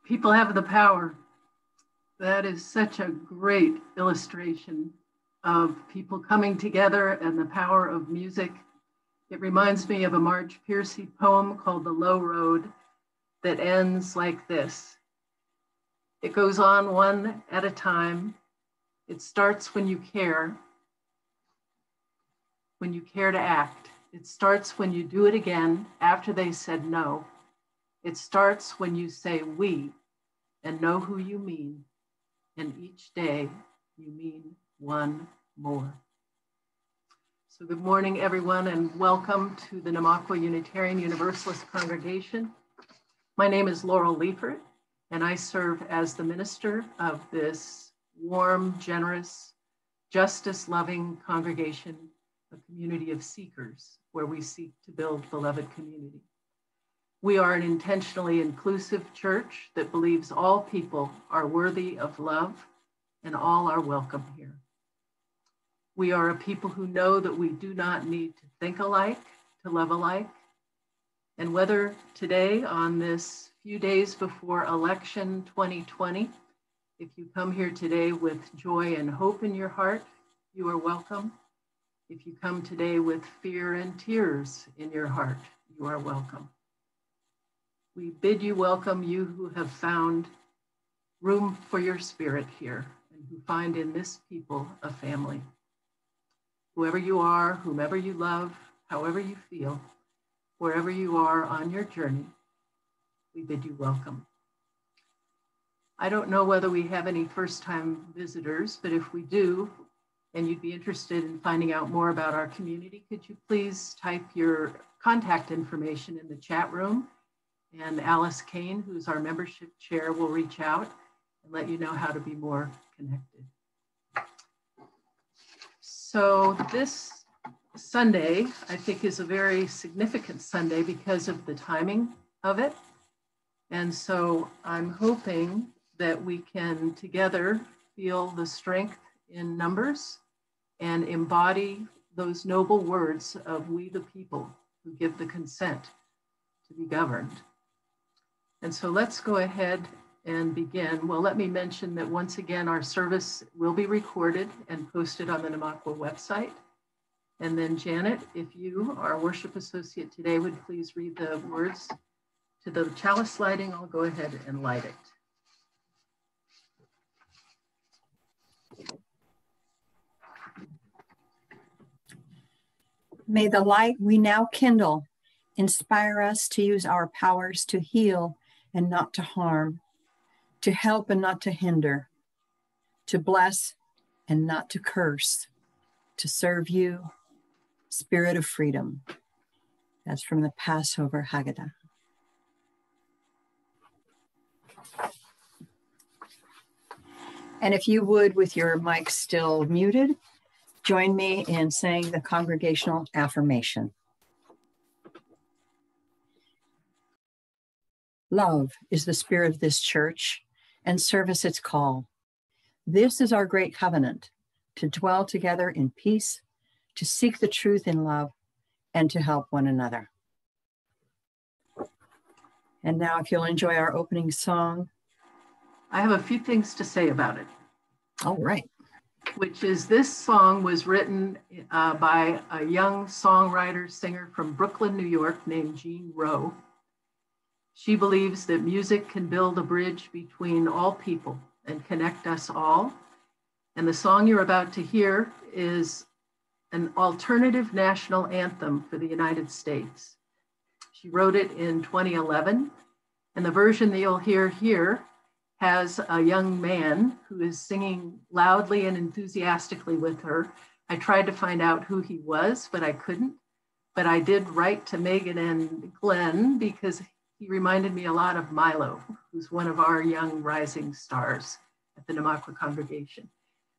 People have the power. That is such a great illustration of people coming together and the power of music. It reminds me of a Marge Piercy poem called The Low Road that ends like this. It goes on one at a time. It starts when you care to act. It starts when you do it again after they said no. It starts when you say we and know who you mean. And each day you mean one more. So good morning, everyone, and welcome to the Namaqua Unitarian Universalist Congregation. My name is Laurel Liefert, and I serve as the minister of this warm, generous, justice-loving congregation, a community of seekers, where we seek to build beloved community. We are an intentionally inclusive church that believes all people are worthy of love and all are welcome here. We are a people who know that we do not need to think alike to love alike. And whether today on this few days before election 2020, if you come here today with joy and hope in your heart, you are welcome. If you come today with fear and tears in your heart, you are welcome. We bid you welcome, you who have found room for your spirit here and who find in this people a family. Whoever you are, whomever you love, however you feel, wherever you are on your journey, we bid you welcome. I don't know whether we have any first-time visitors, but if we do, and you'd be interested in finding out more about our community, could you please type your contact information in the chat room? And Alice Kane, who's our membership chair, will reach out and let you know how to be more connected. So this Sunday, I think, is a very significant Sunday because of the timing of it. And so I'm hoping that we can together feel the strength in numbers and embody those noble words of we the people who give the consent to be governed. And so let's go ahead and begin. Well, let me mention that once again, our service will be recorded and posted on the Namaqua website. And then Janet, if you, our worship associate today, would please read the words to the chalice lighting, I'll go ahead and light it. May the light we now kindle inspire us to use our powers to heal and not to harm, to help and not to hinder, to bless and not to curse, to serve you, Spirit of freedom. That's from the Passover Haggadah. And if you would, with your mic still muted, join me in saying the congregational affirmation. Love is the spirit of this church, and service its call. This is our great covenant, to dwell together in peace, to seek the truth in love, and to help one another. And now, if you'll enjoy our opening song. I have a few things to say about it. All right. Which is, this song was written by a young songwriter, singer from Brooklyn, New York, named Jean Rowe. She believes that music can build a bridge between all people and connect us all. And the song you're about to hear is an alternative national anthem for the United States. She wrote it in 2011, and the version that you'll hear here has a young man who is singing loudly and enthusiastically with her. I tried to find out who he was, but I couldn't. But I did write to Megan and Glenn because he reminded me a lot of Milo, who's one of our young rising stars at the Namaqua congregation.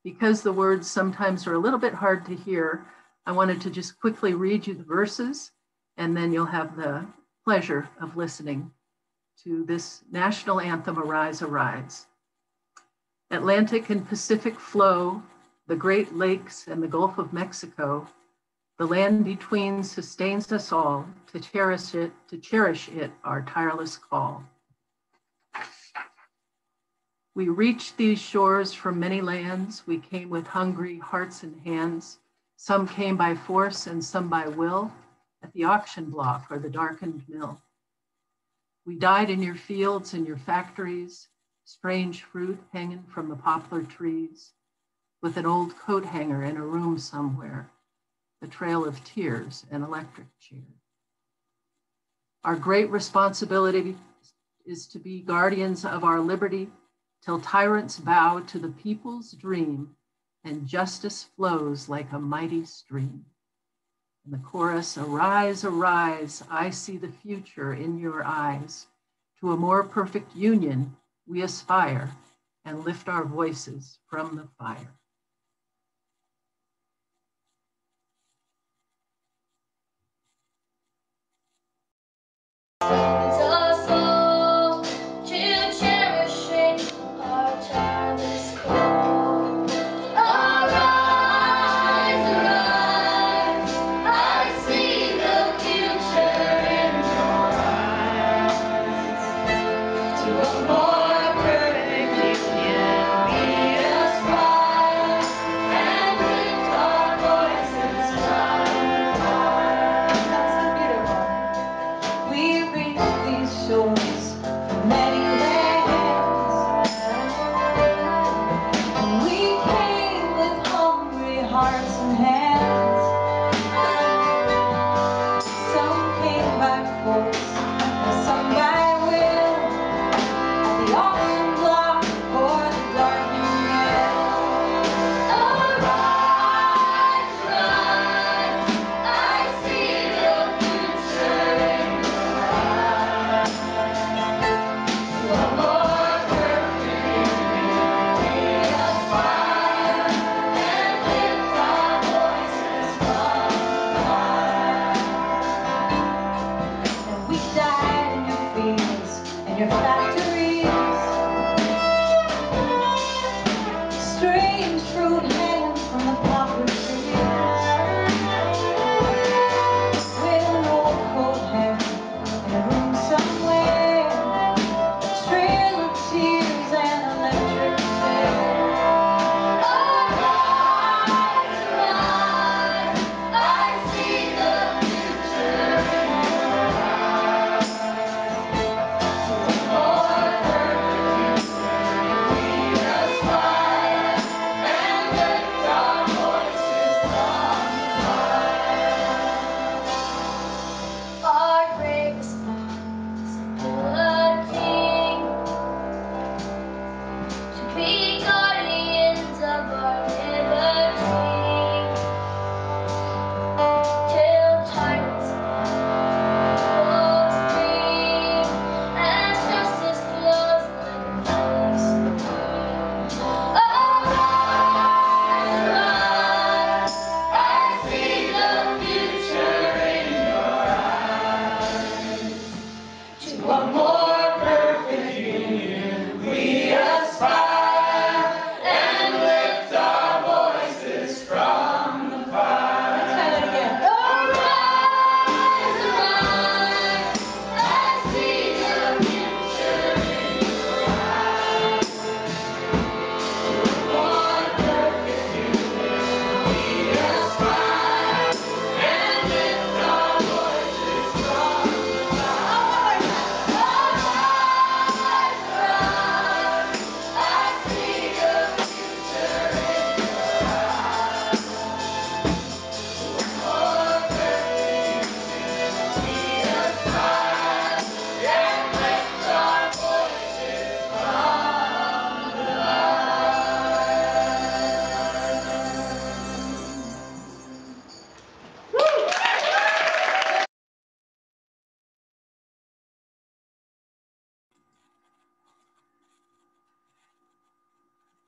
Because the words sometimes are a little bit hard to hear, I wanted to just quickly read you the verses, and then you'll have the pleasure of listening to this national anthem, Arise, Arise. Atlantic and Pacific flow, the Great Lakes and the Gulf of Mexico, the land between sustains us all, to cherish it, our tireless call. We reached these shores from many lands. We came with hungry hearts and hands. Some came by force and some by will, at the auction block or the darkened mill. We died in your fields and your factories, strange fruit hanging from the poplar trees, with an old coat hanger in a room somewhere, the trail of tears and electric chair. Our great responsibility is to be guardians of our liberty till tyrants bow to the people's dream and justice flows like a mighty stream. And the chorus, arise, arise, I see the future in your eyes. To a more perfect union we aspire and lift our voices from the fire.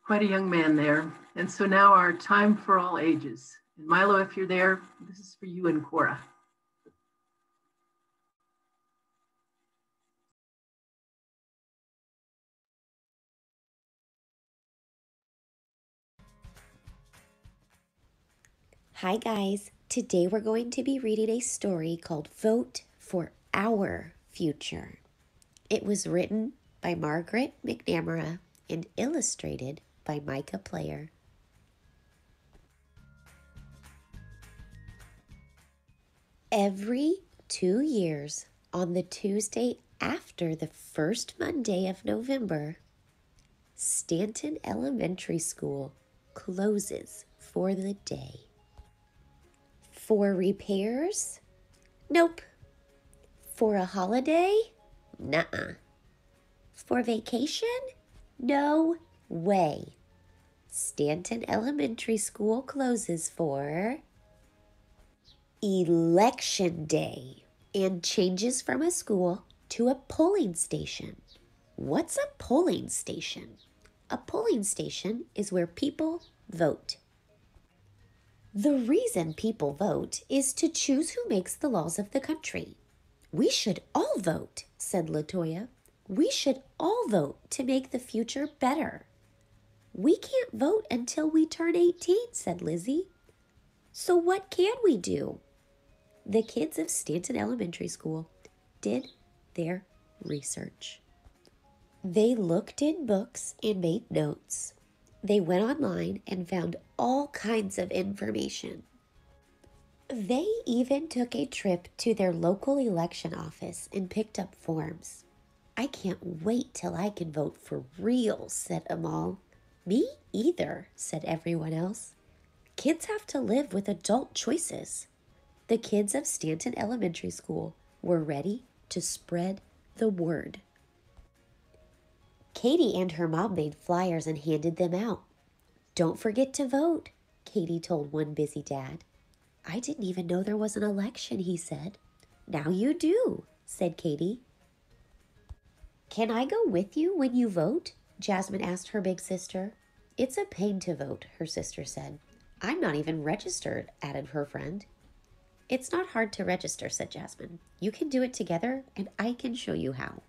Quite a young man there. And so now our time for all ages. And Milo, if you're there, this is for you and Cora. Hi guys, today we're going to be reading a story called Vote for Our Future. It was written by Margaret McNamara and illustrated by Micah Player. Every 2 years, on the Tuesday after the first Monday of November, Stanton Elementary School closes for the day. For repairs? Nope. For a holiday? Nuh-uh. For vacation? No way. Stanton Elementary School closes for Election Day and changes from a school to a polling station. What's a polling station? A polling station is where people vote. The reason people vote is to choose who makes the laws of the country. We should all vote, said LaToya. We should all vote to make the future better. We can't vote until we turn 18, said Lizzie. So what can we do? The kids of Stanton Elementary School did their research. They looked in books and made notes. They went online and found all kinds of information. They even took a trip to their local election office and picked up forms. I can't wait till I can vote for real, said Amal. Me either, said everyone else. Kids have to live with adult choices. The kids of Stanton Elementary School were ready to spread the word. Katie and her mom made flyers and handed them out. Don't forget to vote, Katie told one busy dad. I didn't even know there was an election, he said. Now you do, said Katie. Can I go with you when you vote? Jasmine asked her big sister. It's a pain to vote, her sister said. I'm not even registered, added her friend. It's not hard to register, said Jasmine. You can do it together, and I can show you how.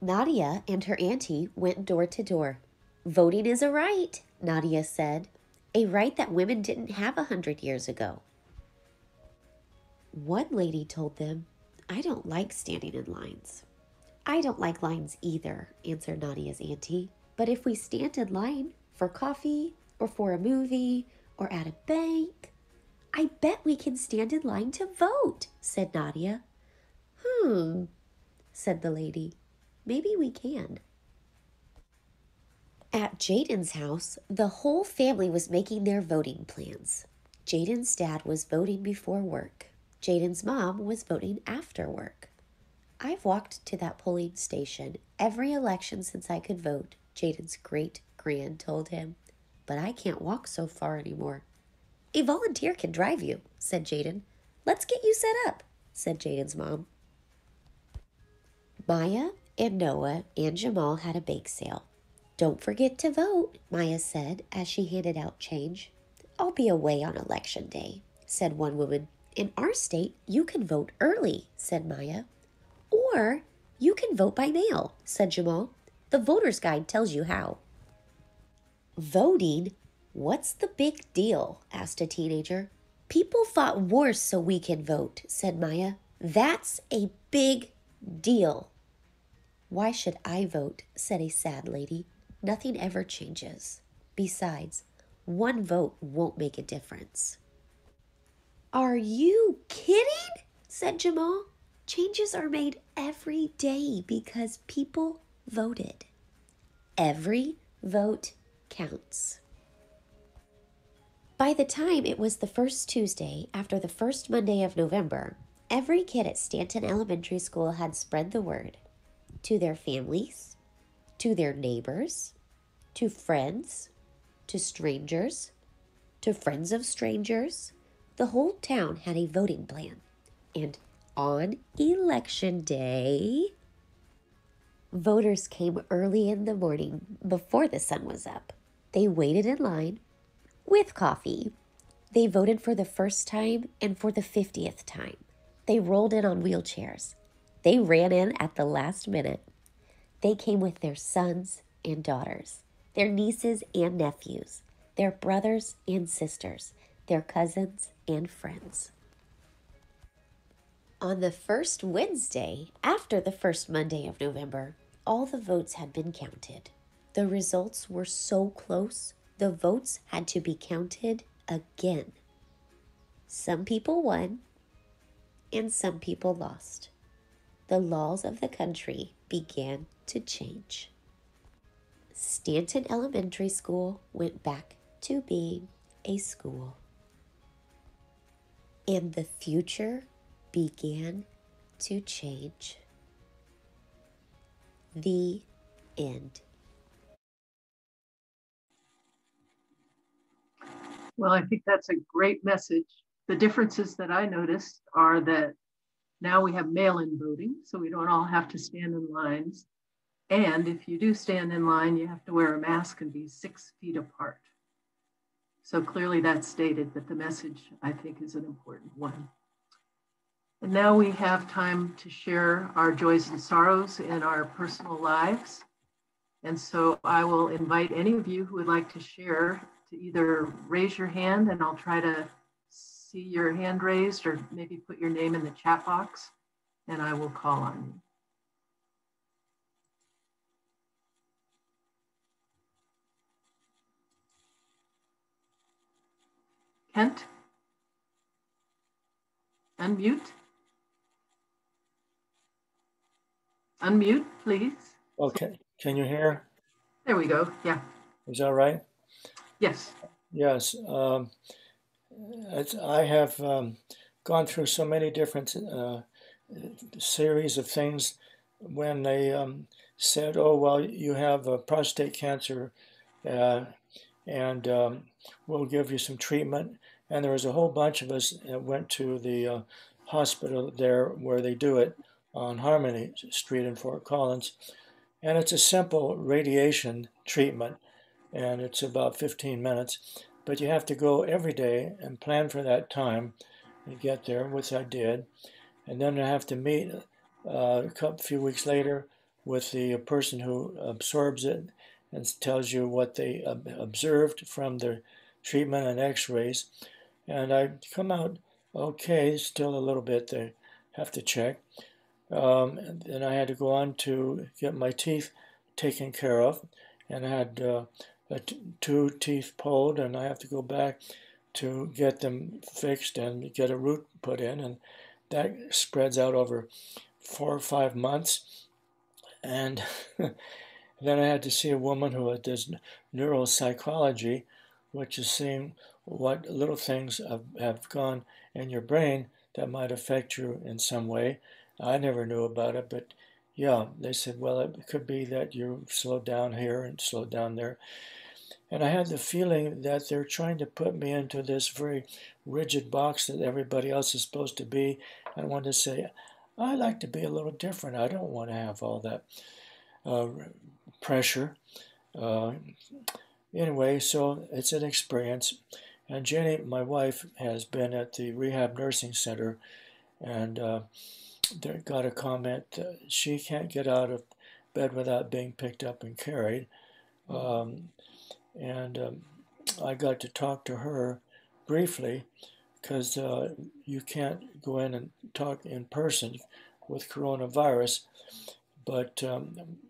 Nadia and her auntie went door to door. Voting is a right, Nadia said. A right that women didn't have 100 years ago. One lady told them, I don't like standing in lines. I don't like lines either, answered Nadia's auntie. But if we stand in line for coffee or for a movie or at a bank, I bet we can stand in line to vote, said Nadia. Said the lady. Maybe we can. At Jaden's house, the whole family was making their voting plans. Jaden's dad was voting before work. Jaden's mom was voting after work. I've walked to that polling station every election since I could vote, Jaden's great-grand told him. But I can't walk so far anymore. A volunteer can drive you, said Jaden. Let's get you set up, said Jaden's mom. Maya and Noah and Jamal had a bake sale. Don't forget to vote, Maya said as she handed out change. I'll be away on election day, said one woman. In our state, you can vote early, said Maya. Or you can vote by mail, said Jamal. The voter's guide tells you how. Voting? What's the big deal? Asked a teenager. People fought wars so we can vote, said Maya. That's a big deal. Why should I vote? Said a sad lady. Nothing ever changes. Besides, one vote won't make a difference. Are you kidding? Said Jamal. Changes are made every day because people voted. Every vote counts. By the time it was the first Tuesday after the first Monday of November, every kid at Stanton Elementary School had spread the word to their families, to their neighbors, to friends, to strangers, to friends of strangers. The whole town had a voting plan. And on election day, voters came early in the morning before the sun was up. They waited in line with coffee. They voted for the first time and for the 50th time. They rolled in on wheelchairs. They ran in at the last minute. They came with their sons and daughters, their nieces and nephews, their brothers and sisters, their cousins and friends. On the first Wednesday, after the first Monday of November, all the votes had been counted. The results were so close, the votes had to be counted again. Some people won and some people lost. The laws of the country began to change. Stanton Elementary School went back to being a school. And the future began to change. The end. Well, I think that's a great message. The differences that I noticed are that now we have mail-in voting, so we don't all have to stand in lines. And if you do stand in line, you have to wear a mask and be 6 feet apart. So clearly that's stated, but the message, I think, is an important one. And now we have time to share our joys and sorrows in our personal lives. And so I will invite any of you who would like to share to either raise your hand, and I'll try to see your hand raised, or maybe put your name in the chat box and I will call on you. Kent? Unmute. Unmute, please. Okay, can you hear? There we go, yeah. Is that right? Yes. Yes. I have gone through so many different series of things when they said, oh, well, you have prostate cancer and we'll give you some treatment. And there was a whole bunch of us that went to the hospital there where they do it on Harmony Street in Fort Collins. And it's a simple radiation treatment, and it's about 15 minutes. But you have to go every day and plan for that time and get there, which I did. And then I have to meet a few weeks later with the person who absorbs it and tells you what they observed from the treatment and x-rays. And I come out okay, still a little bit they have to check. And I had to go on to get my teeth taken care of, and I had 2 teeth pulled, and I have to go back to get them fixed and get a root put in, and that spreads out over 4 or 5 months. And then I had to see a woman who does neuropsychology, which is seeing what little things have gone in your brain that might affect you in some way. I never knew about it, but yeah, they said, well, it could be that you slowed down here and slowed down there. And I had the feeling that they're trying to put me into this very rigid box that everybody else is supposed to be. I wanted to say, I like to be a little different. I don't want to have all that pressure. Anyway, so it's an experience. And Jenny, my wife, has been at the Rehab Nursing Center, and they got a comment, she can't get out of bed without being picked up and carried. I got to talk to her briefly because you can't go in and talk in person with coronavirus. But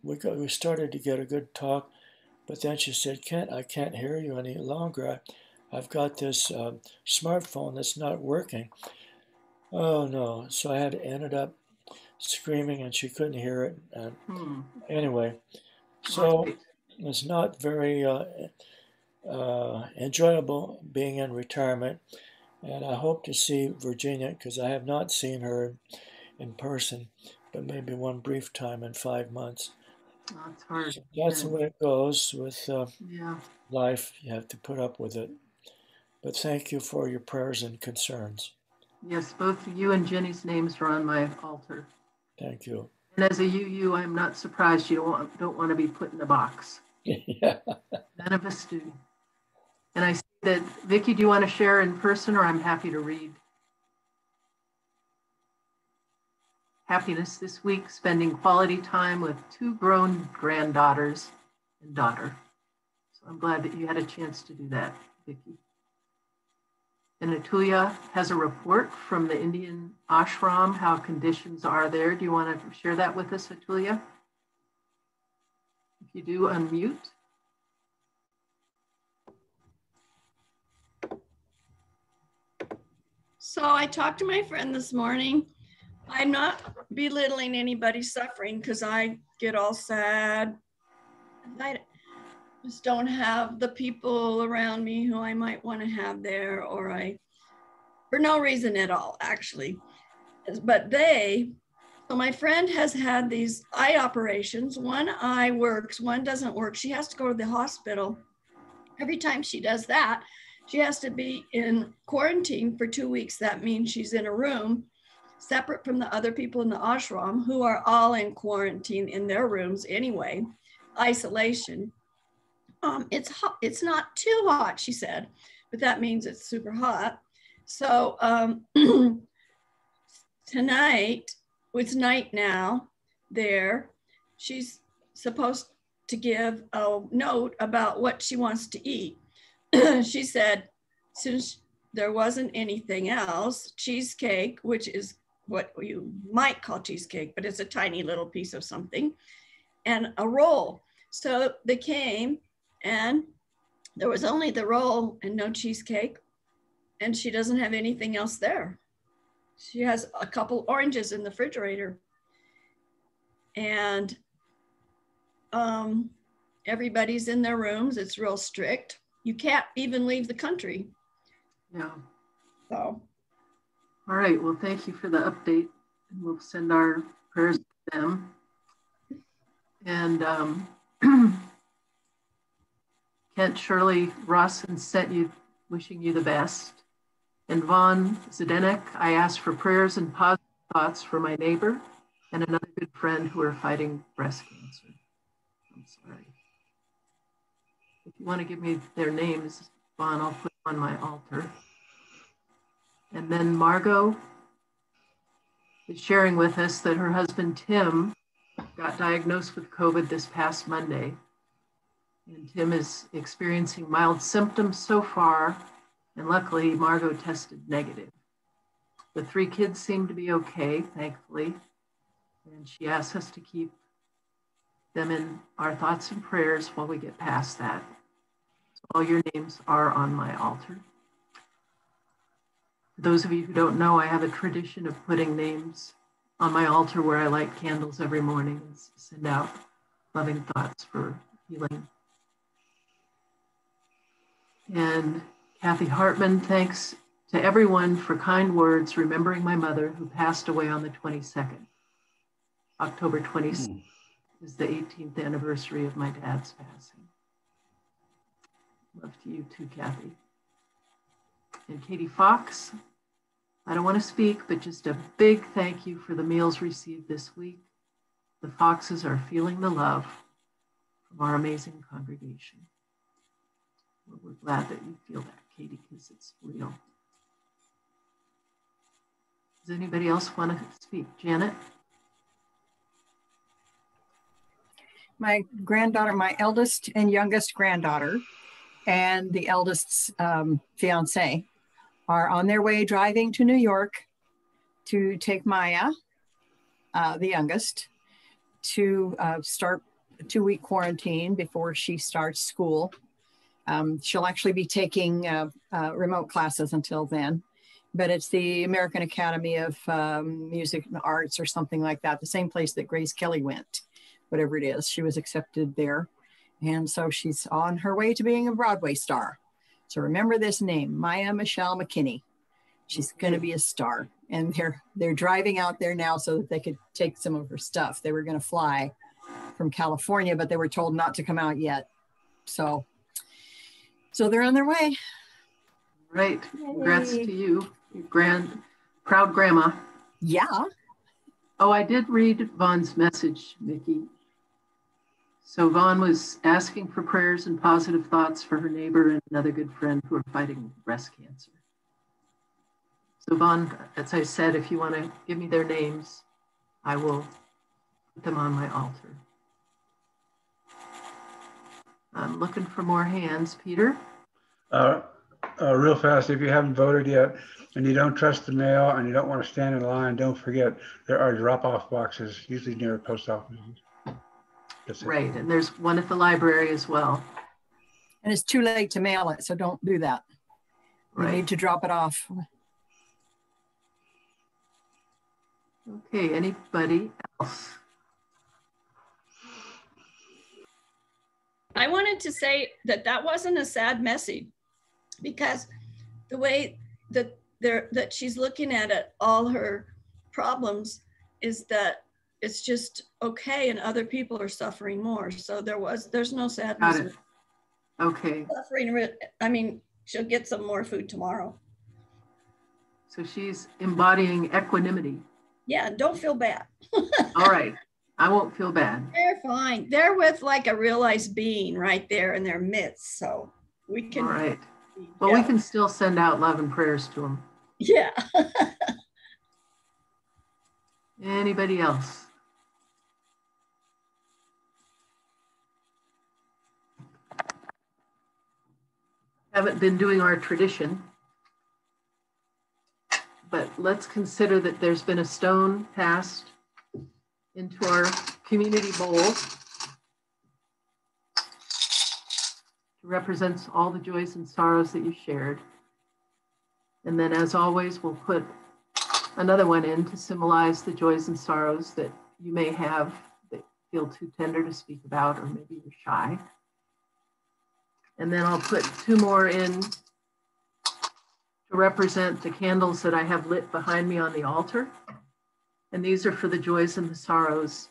we started to get a good talk. But then she said, Kent, I can't hear you any longer. I've got this smartphone that's not working. Oh no! So I ended up screaming, and she couldn't hear it. And anyway, so it's not very enjoyable being in retirement. And I hope to see Virginia, because I have not seen her in person, but maybe one brief time in 5 months. That's hard. So that's the way it goes with life. You have to put up with it. But thank you for your prayers and concerns. Yes, both you and Jenny's names are on my altar. Thank you. And as a UU, I'm not surprised you don't want to be put in a box. Yeah. None of us do. And I see that, Vicki, do you want to share in person, or I'm happy to read? Happiness this week, spending quality time with 2 grown granddaughters and daughter. So I'm glad that you had a chance to do that, Vicki. And Atulya has a report from the Indian ashram, how conditions are there. Do you want to share that with us, Atulya? If you do, unmute. So I talked to my friend this morning. I'm not belittling anybody's suffering because I get all sad. I just don't have the people around me who I might want to have there, or for no reason at all, actually. But so my friend has had these eye operations. One eye works, one doesn't work. She has to go to the hospital. Every time she does that, she has to be in quarantine for 2 weeks. That means she's in a room separate from the other people in the ashram, who are all in quarantine in their rooms anyway, isolation. It's hot. It's not too hot, she said, but that means it's super hot. So tonight, it's night now there, she's supposed to give a note about what she wants to eat. She said, since there wasn't anything else, cheesecake, which is what you might call cheesecake, but it's a tiny little piece of something, and a roll. So they came and there was only the roll and no cheesecake, and she doesn't have anything else there. She has a couple oranges in the refrigerator, and everybody's in their rooms. It's real strict. You can't even leave the country. Yeah. So. All right. Well, thank you for the update. And we'll send our prayers to them. And Kent, Shirley, Rawson sent you, wishing you the best. And Vaughn Zdenek, I asked for prayers and positive thoughts for my neighbor and another good friend who are fighting breast cancer. I'm sorry. If you want to give me their names, Vaughn, I'll put them on my altar. And then Margot is sharing with us that her husband, Tim, got diagnosed with COVID this past Monday. And Tim is experiencing mild symptoms so far, and luckily Margot tested negative. The 3 kids seem to be okay, thankfully, and she asks us to keep them in our thoughts and prayers while we get past that. So all your names are on my altar. For those of you who don't know, I have a tradition of putting names on my altar where I light candles every morning and send out loving thoughts for healing. And Kathy Hartman, thanks to everyone for kind words, remembering my mother who passed away on the 22nd. October 26th is the 18th anniversary of my dad's passing. Love to you too, Kathy. And Katie Fox, I don't want to speak, but just a big thank you for the meals received this week. The Foxes are feeling the love from our amazing congregation. We're glad that you feel that, Katie, because it's real. Does anybody else want to speak? Janet? My granddaughter, my eldest and youngest granddaughter, and the eldest's fiance are on their way driving to New York to take Maya, the youngest, to start a 2-week quarantine before she starts school. She'll actually be taking remote classes until then, but it's the American Academy of Music and Arts or something like that, the same place that Grace Kelly went, whatever it is. She was accepted there. And so she's on her way to being a Broadway star. So remember this name, Maya Michelle McKinney. She's going to be a star. And they're driving out there now so that they could take some of her stuff. They were going to fly from California, but they were told not to come out yet. So they're on their way. Right. Congrats to you, your proud grandma. Yeah. Oh, I did read Vaughn's message, Mickey. So Vaughn was asking for prayers and positive thoughts for her neighbor and another good friend who are fighting breast cancer. So Vaughn, as I said, if you want to give me their names, I will put them on my altar. I'm looking for more hands. Peter? Real fast, if you haven't voted yet and you don't trust the mail and you don't want to stand in line, don't forget there are drop-off boxes, usually near post offices. That's it. Right, and there's one at the library as well. And it's too late to mail it, so don't do that. You Right. need to drop it off. Okay, anybody else? I wanted to say that that wasn't a sad message, because the way that that she's looking at it, all her problems, is that it's just okay and other people are suffering more. So there's no sadness. Got it. Okay, Suffering, I mean, she'll get some more food tomorrow. so she's embodying equanimity. Yeah, don't feel bad. All right, I won't feel bad. They're fine. They're with like a realized being right there in their midst. So we can. All right. Well, we can still send out love and prayers to them. Yeah. Anybody else? Haven't been doing our tradition, but let's consider that there's been a stone passed into our community bowl. Represents all the joys and sorrows that you shared. And then, as always, we'll put another one in to symbolize the joys and sorrows that you may have that feel too tender to speak about, or maybe you're shy. And then I'll put two more in to represent the candles that I have lit behind me on the altar. And these are for the joys and the sorrows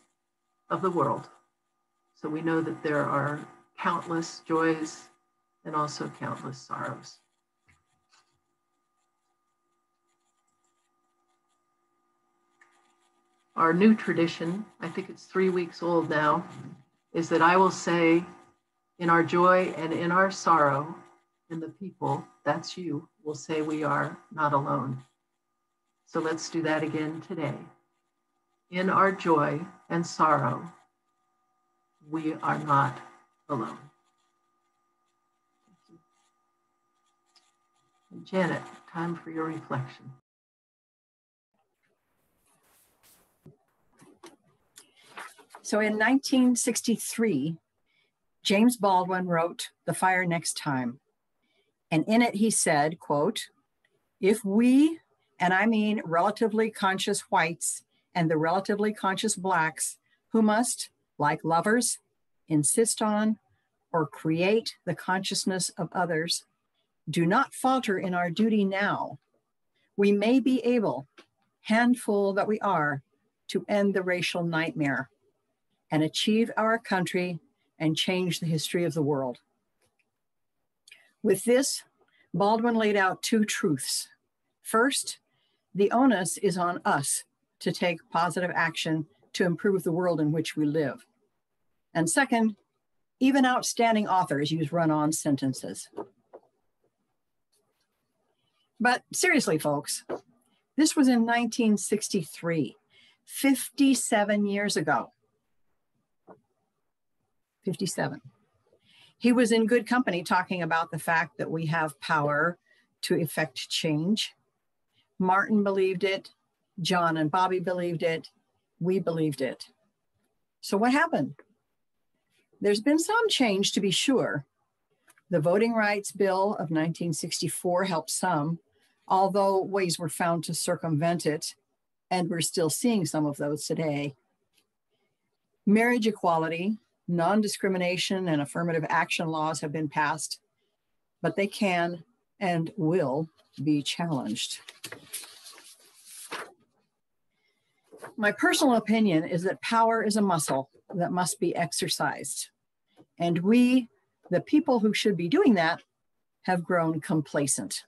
of the world. So we know that there are countless joys and also countless sorrows. Our new tradition, I think it's 3 weeks old now, is that I will say, in our joy and in our sorrow, and the people, that's you, will say we are not alone. So let's do that again today. In our joy and sorrow, we are not alone. Thank you. And Janet, time for your reflection. So in 1963, James Baldwin wrote The Fire Next Time. And in it he said, quote, "If we, and I mean relatively conscious whites and the relatively conscious blacks, who must, like lovers, insist on or create the consciousness of others, do not falter in our duty now, we may be able, handful that we are, to end the racial nightmare and achieve our country and change the history of the world." With this, Baldwin laid out two truths. First, the onus is on us to take positive action to improve the world in which we live. And second, even outstanding authors use run-on sentences. But seriously, folks, this was in 1963, 57 years ago. 57. He was in good company talking about the fact that we have power to effect change. Martin believed it. John and Bobby believed it. We believed it. So what happened? There's been some change, to be sure. The Voting Rights Bill of 1964 helped some, although ways were found to circumvent it, and we're still seeing some of those today. Marriage equality, non-discrimination, and affirmative action laws have been passed, but they can and will be challenged. My personal opinion is that power is a muscle that must be exercised. And we, the people who should be doing that, have grown complacent.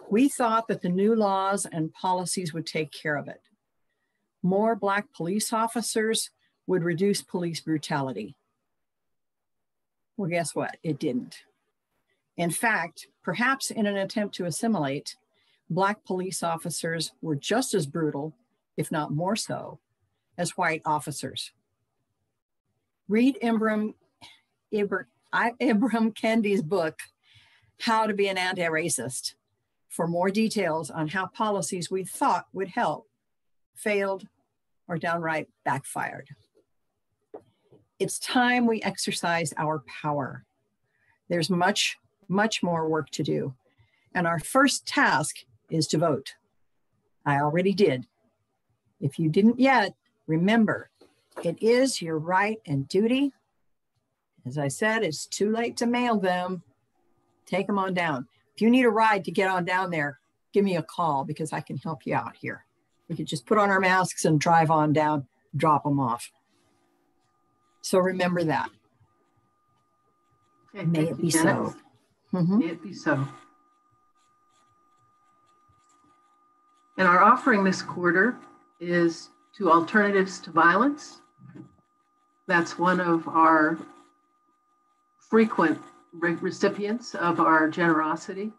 We thought that the new laws and policies would take care of it. More Black police officers would reduce police brutality. Well, guess what? It didn't. In fact, perhaps in an attempt to assimilate, Black police officers were just as brutal, if not more so, as white officers. Read Ibram Kendi's book, How to Be an Anti-Racist, for more details on how policies we thought would help failed or downright backfired. It's time we exercise our power. There's much, much more work to do. And our first task is to vote. I already did. If you didn't yet, remember, it is your right and duty. As I said, it's too late to mail them. Take them on down. If you need a ride to get on down there, give me a call because I can help you out here. We could just put on our masks and drive on down, drop them off. So remember that. Okay, May thank it be you, Janet. so. Mhm. May it be so. And our offering this quarter is to Alternatives to Violence. That's one of our frequent recipients of our generosity,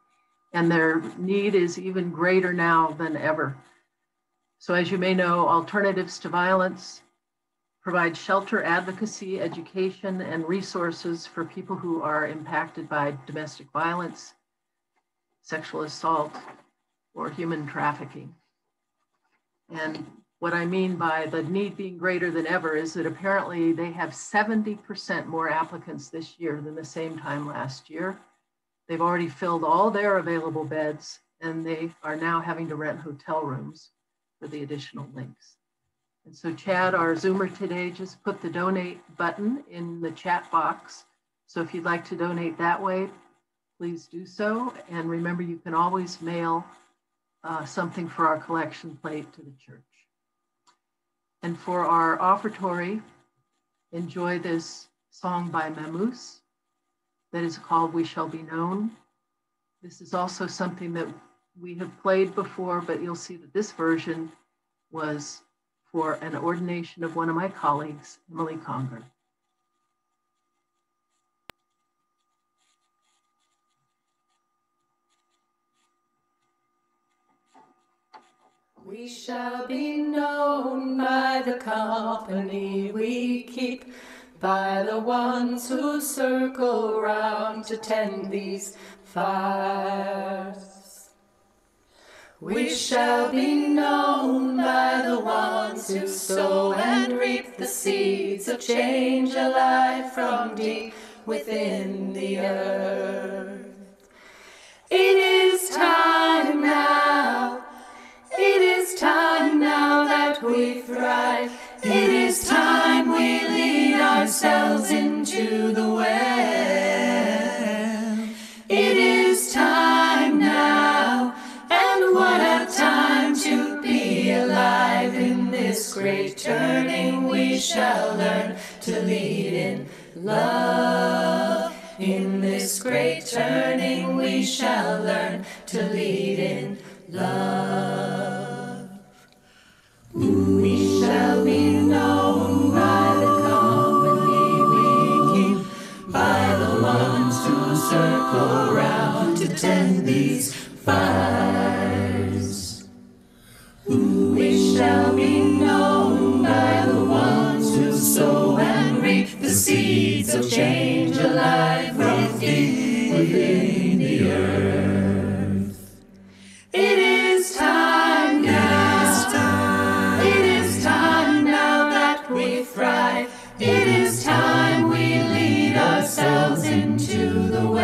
and their need is even greater now than ever. So as you may know, Alternatives to Violence provides shelter, advocacy, education, and resources for people who are impacted by domestic violence, sexual assault, or human trafficking. And what I mean by the need being greater than ever is that apparently they have 70% more applicants this year than the same time last year. They've already filled all their available beds, and they are now having to rent hotel rooms for the additional links. And so Chad, our Zoomer today, just put the donate button in the chat box. So if you'd like to donate that way, please do so. And remember, you can always mail something for our collection plate to the church. And for our offertory, enjoy this song by Mammoose that is called We Shall Be Known. This is also something that we have played before, but you'll see that this version was for an ordination of one of my colleagues, Emily Conger. We shall be known by the company we keep, by the ones who circle round to tend these fires. We shall be known by the ones who sow and reap the seeds of change alive from deep within the earth. It is time now. It is time now that we thrive. It is time we lead ourselves into the well. It is time now, and what a time to be alive. In this great turning we shall learn to lead in love. In this great turning we shall learn to lead in love. We shall be known by the company we keep, by the ones who circle round to tend these fires. We shall be known by the ones who sow and reap the seeds of change alive from deep within the earth. It is time now. It is time now that we thrive. It is time we lead ourselves into the well.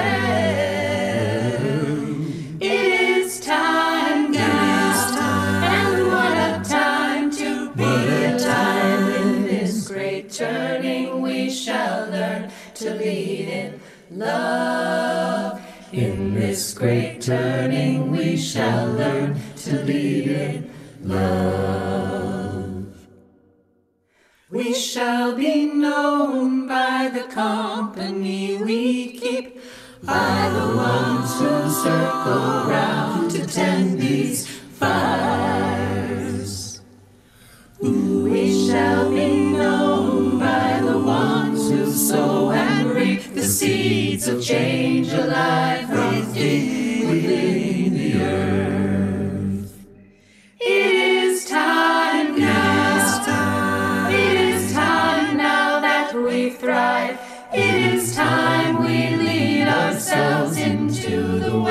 It is time now, and what a time to be alive. In this great turning we shall learn to lead in love. In this great turning we shall learn to lead in love. We shall be known by the company we keep, by the ones who circle round to tend these fires. We shall be known by the ones who sow and reap the seeds of change alive from deep within the earth. It is time now. It is time now that we thrive. It is time we lead ourselves into the well.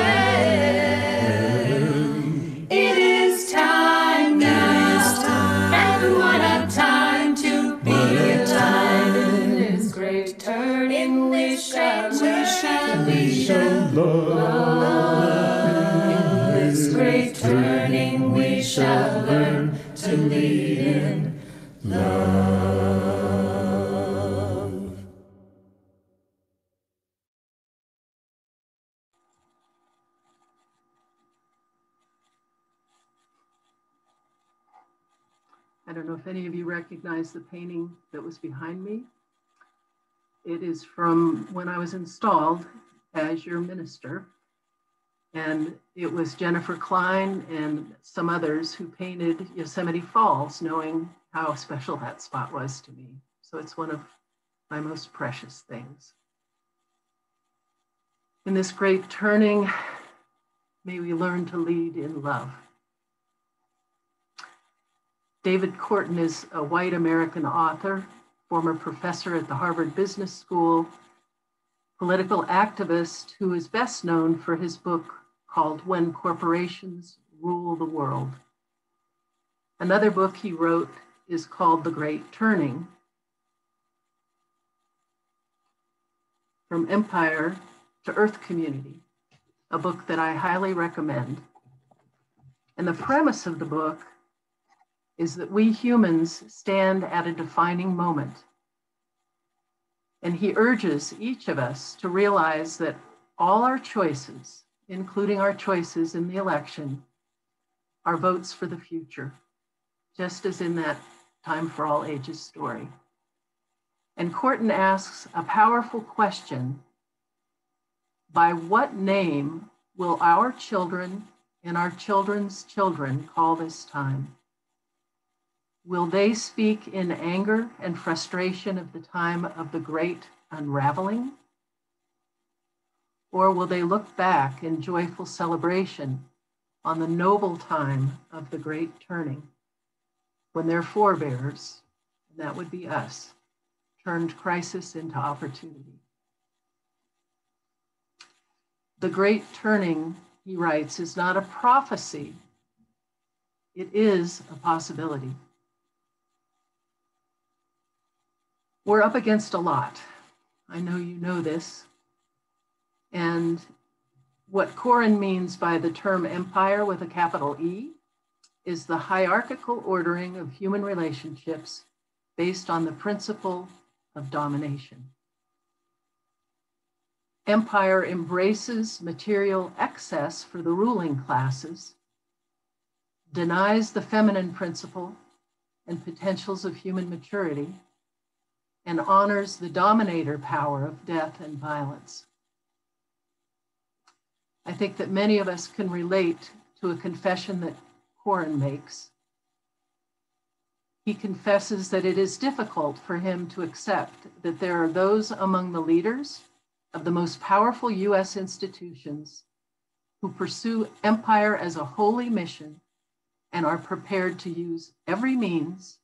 It is time now, and what a time to be alive. In this Love, in this great turning we shall learn to lead in love. I don't know if any of you recognize the painting that was behind me. It is from when I was installed as your minister. And it was Jennifer Klein and some others who painted Yosemite Falls, knowing how special that spot was to me. So it's one of my most precious things. In this great turning, may we learn to lead in love. David Korten is a white American author, former professor at the Harvard Business School, political activist who is best known for his book called When Corporations Rule the World. Another book he wrote is called The Great Turning. From Empire to Earth Community, a book that I highly recommend. And the premise of the book is that we humans stand at a defining moment. And he urges each of us to realize that all our choices, including our choices in the election, are votes for the future, just as in that Time for All Ages story. And Korten asks a powerful question: by what name will our children and our children's children call this time? Will they speak in anger and frustration of the time of the great unraveling? Or will they look back in joyful celebration on the noble time of the great turning, when their forebears, and that would be us, turned crisis into opportunity? The great turning, he writes, is not a prophecy. It is a possibility. We're up against a lot. I know you know this. And what Korten means by the term empire with a capital E is the hierarchical ordering of human relationships based on the principle of domination. Empire embraces material excess for the ruling classes, denies the feminine principle and potentials of human maturity, and honors the dominator power of death and violence. I think that many of us can relate to a confession that Korten makes. He confesses that it is difficult for him to accept that there are those among the leaders of the most powerful US institutions who pursue empire as a holy mission and are prepared to use every means,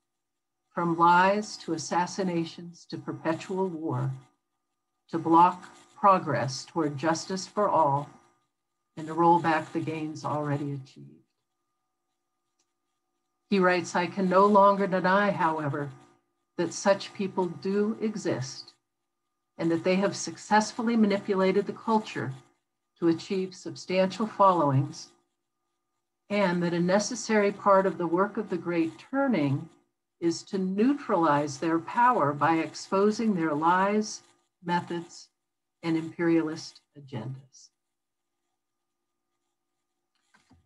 from lies to assassinations to perpetual war, to block progress toward justice for all and to roll back the gains already achieved. He writes, I can no longer deny, however, that such people do exist and that they have successfully manipulated the culture to achieve substantial followings, and that a necessary part of the work of the Great Turning is to neutralize their power by exposing their lies, methods, and imperialist agendas.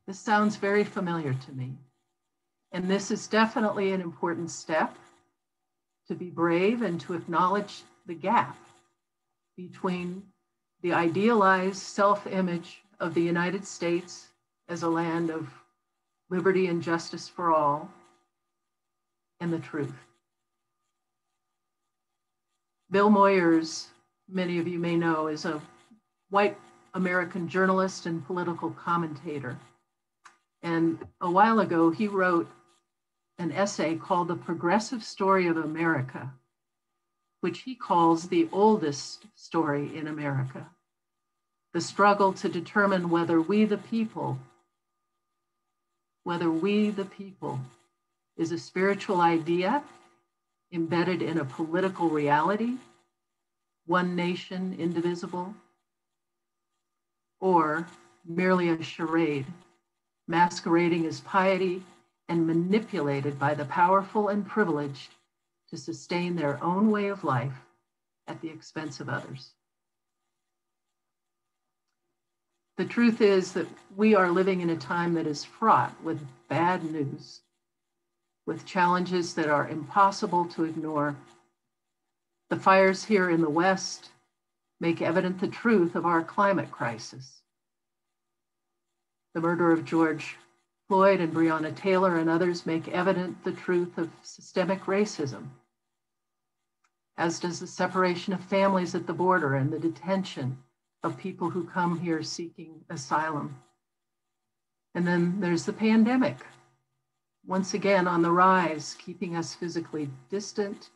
This sounds very familiar to me, and this is definitely an important step to be brave and to acknowledge the gap between the idealized self-image of the United States as a land of liberty and justice for all and the truth. Bill Moyers, many of you may know, is a white American journalist and political commentator. And a while ago, he wrote an essay called The Progressive Story of America, which he calls the oldest story in America. The struggle to determine whether we the people is a spiritual idea embedded in a political reality, one nation, indivisible, or merely a charade, masquerading as piety and manipulated by the powerful and privileged to sustain their own way of life at the expense of others. The truth is that we are living in a time that is fraught with bad news, with challenges that are impossible to ignore. The fires here in the West make evident the truth of our climate crisis. The murder of George Floyd and Breonna Taylor and others make evident the truth of systemic racism, as does the separation of families at the border and the detention of people who come here seeking asylum. And then there's the pandemic, once again on the rise, keeping us physically distant,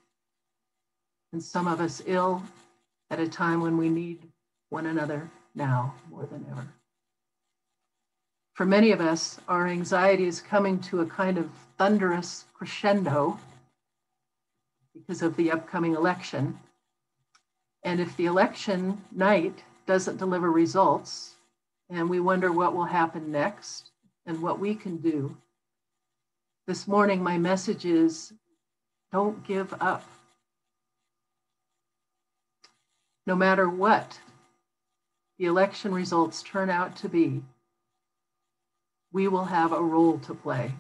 and some of us ill at a time when we need one another now more than ever. For many of us, our anxiety is coming to a kind of thunderous crescendo because of the upcoming election. And if the election night doesn't deliver results, and we wonder what will happen next and what we can do, this morning my message is, don't give up. No matter what the election results turn out to be, we will have a role to play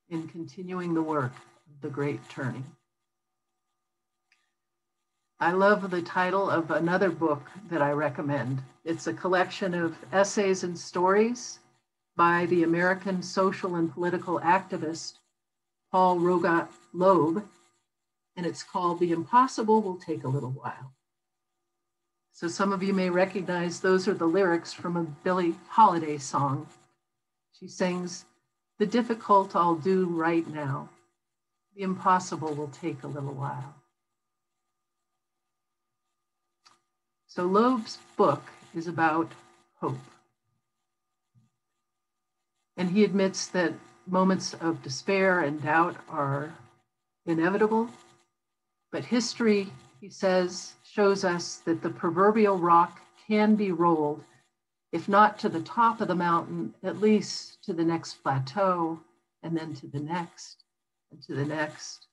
in continuing the work of the great turning. I love the title of another book that I recommend. It's a collection of essays and stories by the American social and political activist Paul Rogat Loeb, and it's called The Impossible Will Take a Little While. So some of you may recognize those are the lyrics from a Billie Holiday song. She sings, "The difficult I'll do right now. The impossible will take a little while." So Loeb's book is about hope. And he admits that moments of despair and doubt are inevitable, but history, he says, shows us that the proverbial rock can be rolled, if not to the top of the mountain, at least to the next plateau, and then to the next, and to the next.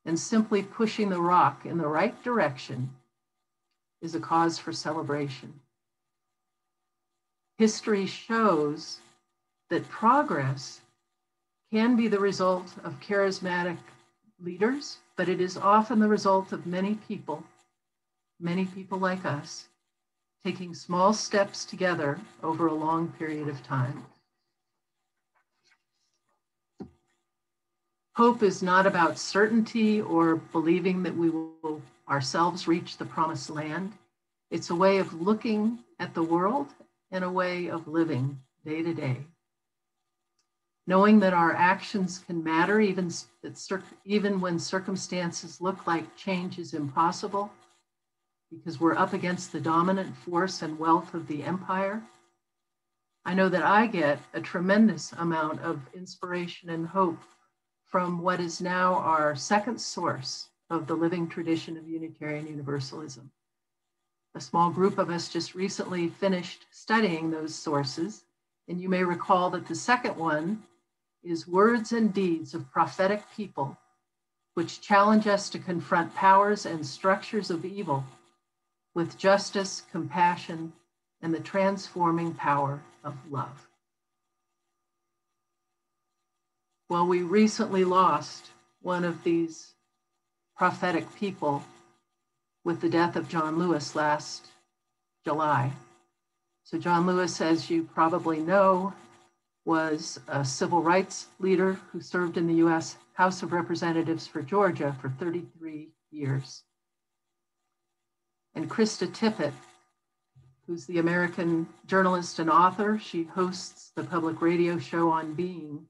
And simply pushing the rock in the right direction is a cause for celebration. History shows that progress can be the result of charismatic leaders, but it is often the result of many people like us, taking small steps together over a long period of time. Hope is not about certainty or believing that we will ourselves reach the promised land. It's a way of looking at the world and a way of living day to day. Knowing that our actions can matter even when circumstances look like change is impossible, because we're up against the dominant force and wealth of the empire. I know that I get a tremendous amount of inspiration and hope from what is now our second source of the living tradition of Unitarian Universalism. A small group of us just recently finished studying those sources, and you may recall that the second one is Words and Deeds of Prophetic People, which challenge us to confront powers and structures of evil with justice, compassion, and the transforming power of love. Well, we recently lost one of these prophetic people with the death of John Lewis last July. So John Lewis, as you probably know, was a civil rights leader who served in the US House of Representatives for Georgia for 33 years. And Krista Tippett, who's the American journalist and author, she hosts the public radio show On Being.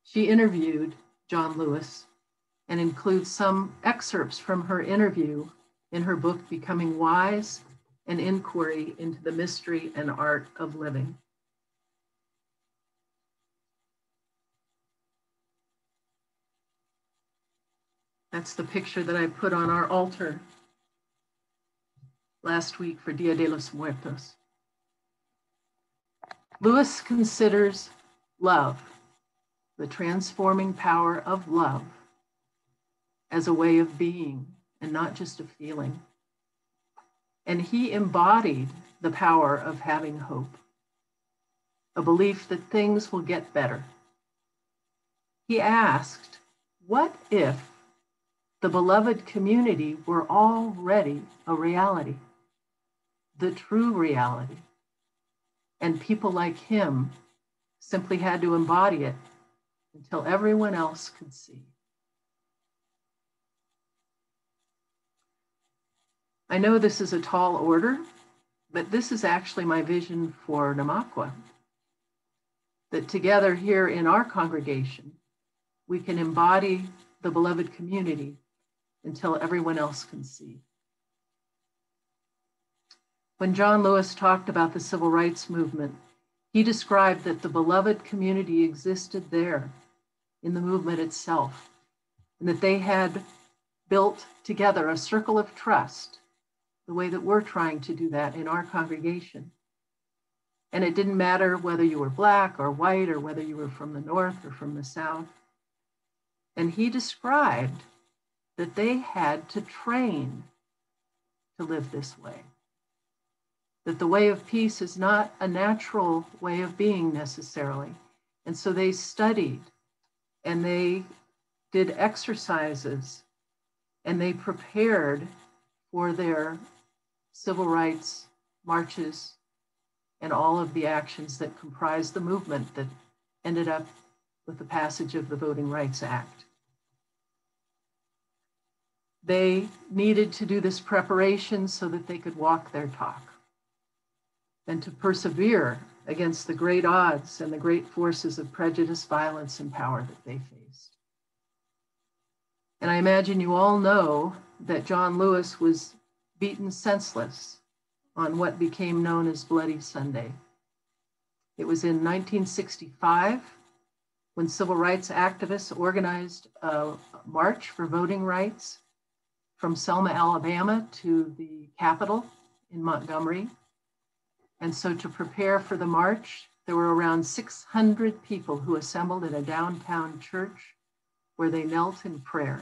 She interviewed John Lewis and includes some excerpts from her interview in her book, Becoming Wise, an Inquiry into the Mystery and Art of Living. That's the picture that I put on our altar last week for Dia de los Muertos. Lewis considers love, the transforming power of love, as a way of being and not just a feeling. And he embodied the power of having hope, a belief that things will get better. He asked, what if the beloved community were already a reality, the true reality, and people like him simply had to embody it until everyone else could see? I know this is a tall order, but this is actually my vision for Namaqua, that together here in our congregation, we can embody the beloved community until everyone else can see. When John Lewis talked about the civil rights movement, he described that the beloved community existed there in the movement itself, and that they had built together a circle of trust, the way that we're trying to do that in our congregation. And it didn't matter whether you were Black or white, or whether you were from the North or from the South. And he described that they had to train to live this way, that the way of peace is not a natural way of being necessarily. And so they studied and they did exercises and they prepared for their civil rights marches and all of the actions that comprised the movement that ended up with the passage of the Voting Rights Act. They needed to do this preparation so that they could walk their talk and to persevere against the great odds and the great forces of prejudice, violence, and power that they faced. And I imagine you all know that John Lewis was beaten senseless on what became known as Bloody Sunday. It was in 1965 when civil rights activists organized a march for voting rights from Selma, Alabama to the Capitol in Montgomery. And so to prepare for the march, there were around 600 people who assembled in a downtown church where they knelt in prayer.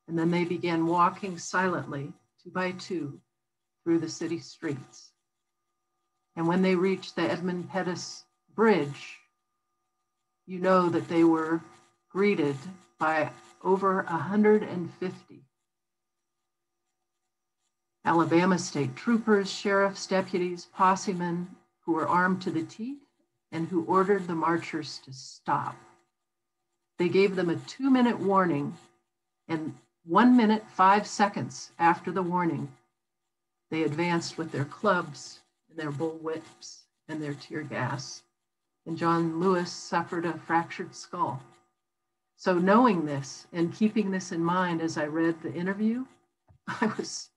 And then they began walking silently, 2 by 2, through the city streets. And when they reached the Edmund Pettus Bridge, you know that they were greeted by over 150 Alabama state troopers, sheriffs, deputies, possemen who were armed to the teeth and who ordered the marchers to stop. They gave them a 2-minute warning, and 1 minute, 5 seconds after the warning, they advanced with their clubs and their bullwhips and their tear gas. And John Lewis suffered a fractured skull. So knowing this and keeping this in mind as I read the interview, I was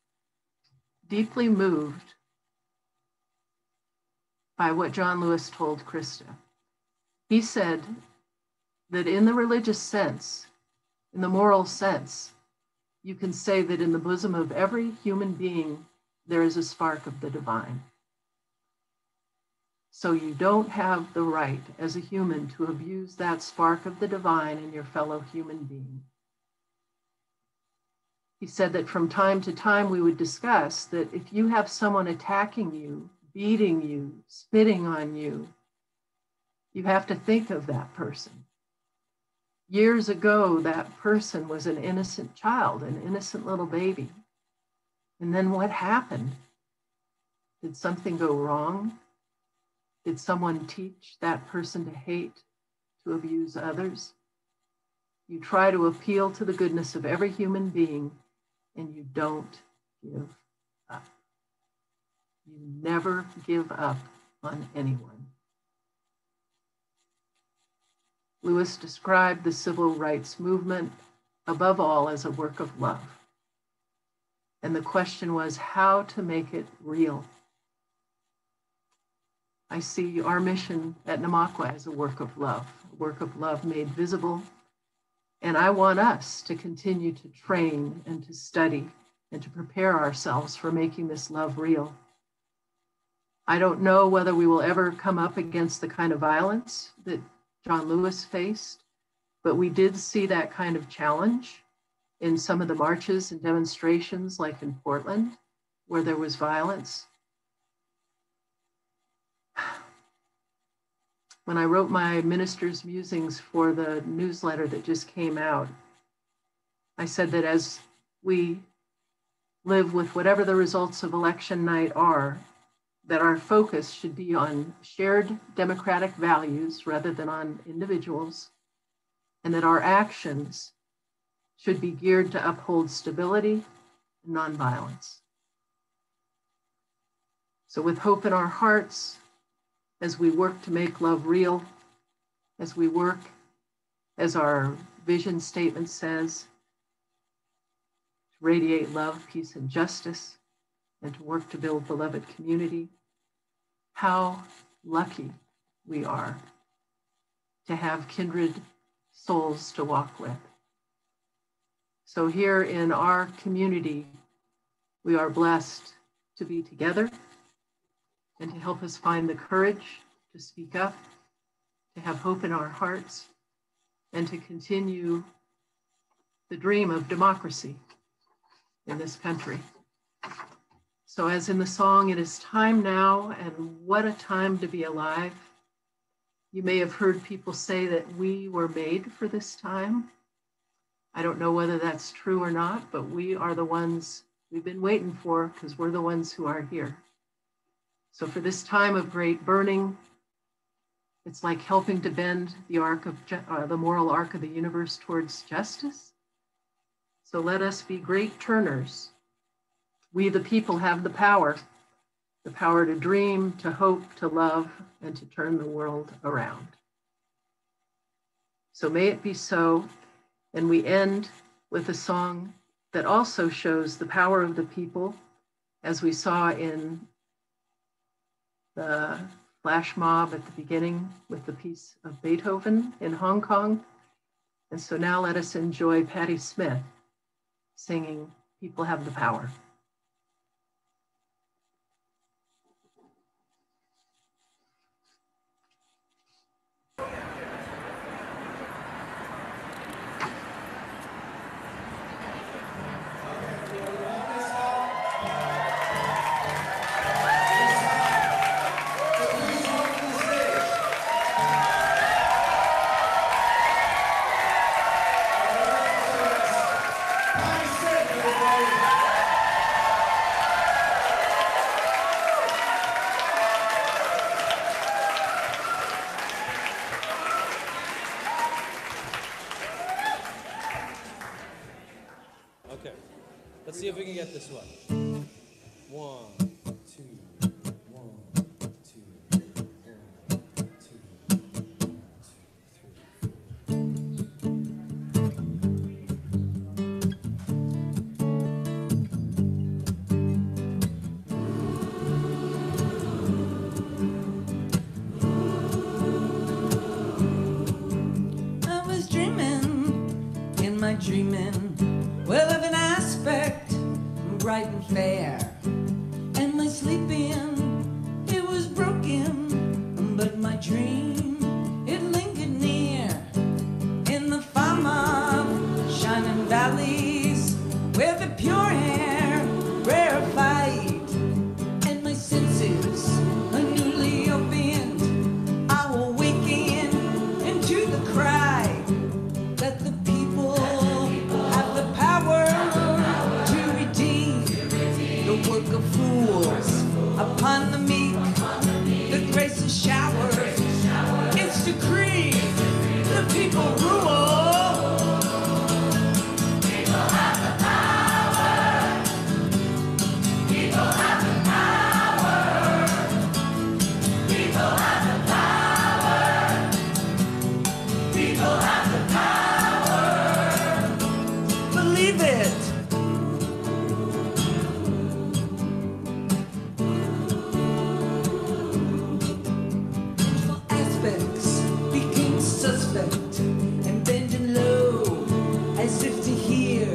deeply moved by what John Lewis told Krista. He said that in the religious sense, in the moral sense, you can say that in the bosom of every human being, there is a spark of the divine. So you don't have the right as a human to abuse that spark of the divine in your fellow human being. He said that from time to time we would discuss that if you have someone attacking you, beating you, spitting on you, you have to think of that person. Years ago, that person was an innocent child, an innocent little baby. And then what happened? Did something go wrong? Did someone teach that person to hate, to abuse others? You try to appeal to the goodness of every human being, and you don't give up. You never give up on anyone. Lewis described the civil rights movement above all as a work of love. And the question was how to make it real. I see our mission at Namaqua as a work of love made visible. And I want us to continue to train and to study and to prepare ourselves for making this love real. I don't know whether we will ever come up against the kind of violence that John Lewis faced, but we did see that kind of challenge in some of the marches and demonstrations, like in Portland, where there was violence. When I wrote my minister's musings for the newsletter that just came out, I said that as we live with whatever the results of election night are, that our focus should be on shared democratic values rather than on individuals, and that our actions should be geared to uphold stability and nonviolence. So with hope in our hearts, as we work to make love real, as we work, as our vision statement says, to radiate love, peace, and justice, and to work to build beloved community, how lucky we are to have kindred souls to walk with. So here in our community, we are blessed to be together and to help us find the courage to speak up, to have hope in our hearts, and to continue the dream of democracy in this country. So as in the song, it is time now, and what a time to be alive. You may have heard people say that we were made for this time. I don't know whether that's true or not, but we are the ones we've been waiting for, because we're the ones who are here. So for this time of great burning, it's like helping to bend the arc of the moral arc of the universe towards justice. So let us be great turners. We, the people, have the power to dream, to hope, to love, and to turn the world around. So may it be so. And we end with a song that also shows the power of the people, as we saw in the flash mob at the beginning with the piece of Beethoven in Hong Kong. And so now let us enjoy Patti Smith singing People Have the Power. Let's see if we can get this one. 1, 2, 1, 2, 1, 2, 3. I was dreaming in my dreaming, well, of an aspect bright and fair, and my sleeping, it was broken, but my dream, it lingered near, in the farm of shining valleys, where the pure air rarefied, and my senses are newly opened. I will awaken into the cry that the people have the power to redeem the work of fools upon the meek. The grace is showered, it's decreed, the people rule. People have the power. People have the power. People have the power. People have the power. Believe it. Aspects became suspect and bending low as if to hear,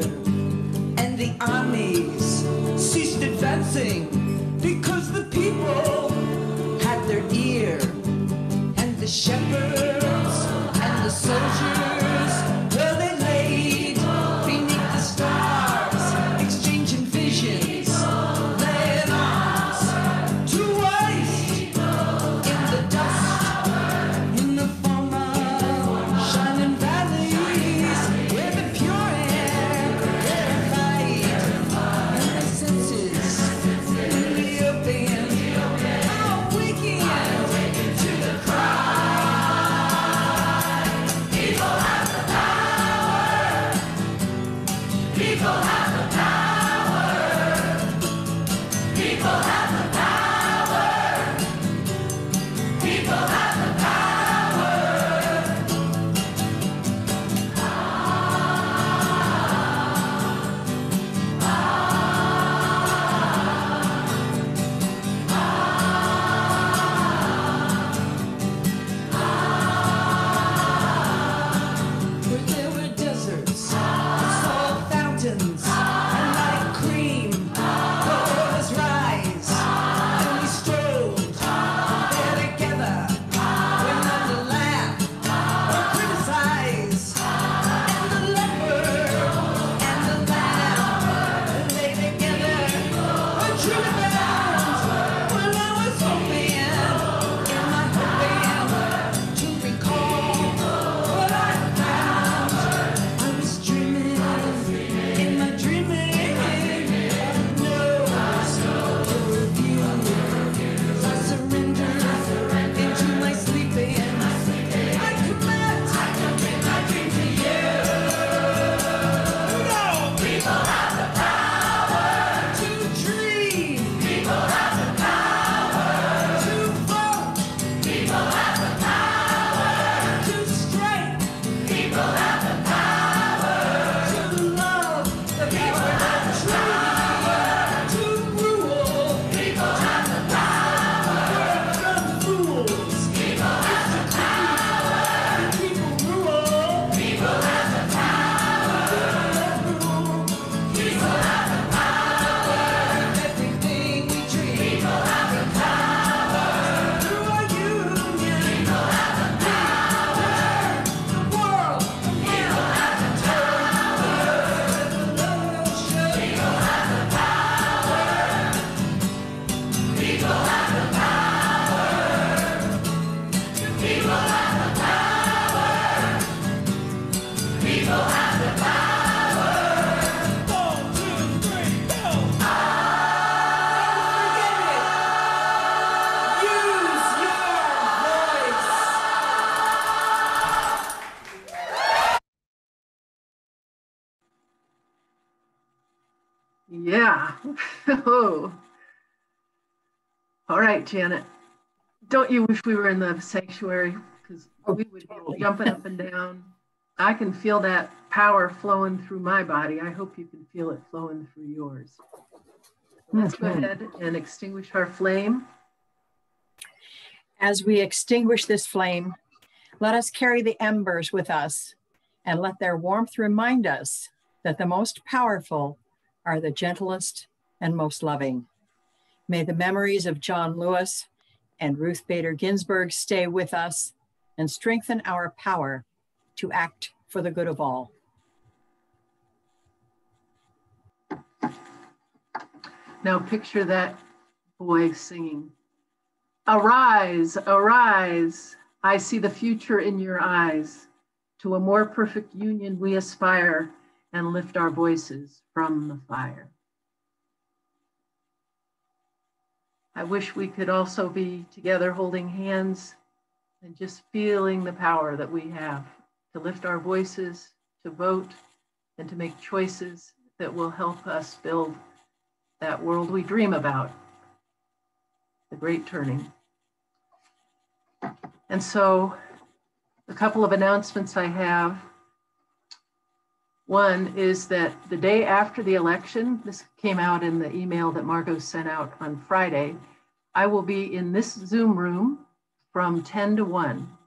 and the armies ceased advancing because the people Yeah. Oh. All right, Janet. Don't you wish we were in the sanctuary? Because we would be jumping up and down. I can feel that power flowing through my body. I hope you can feel it flowing through yours. Let's go ahead and extinguish our flame. As we extinguish this flame, let us carry the embers with us and let their warmth remind us that the most powerful are the gentlest and most loving. May the memories of John Lewis and Ruth Bader Ginsburg stay with us and strengthen our power to act for the good of all. Now picture that boy singing, "Arise, arise, I see the future in your eyes. To a more perfect union we aspire and lift our voices from the fire." I wish we could also be together holding hands and just feeling the power that we have to lift our voices, to vote, and to make choices that will help us build that world we dream about, the great turning. And so a couple of announcements I have. One is that the day after the election, this came out in the email that Margot sent out on Friday, I will be in this Zoom room from 10 to 1.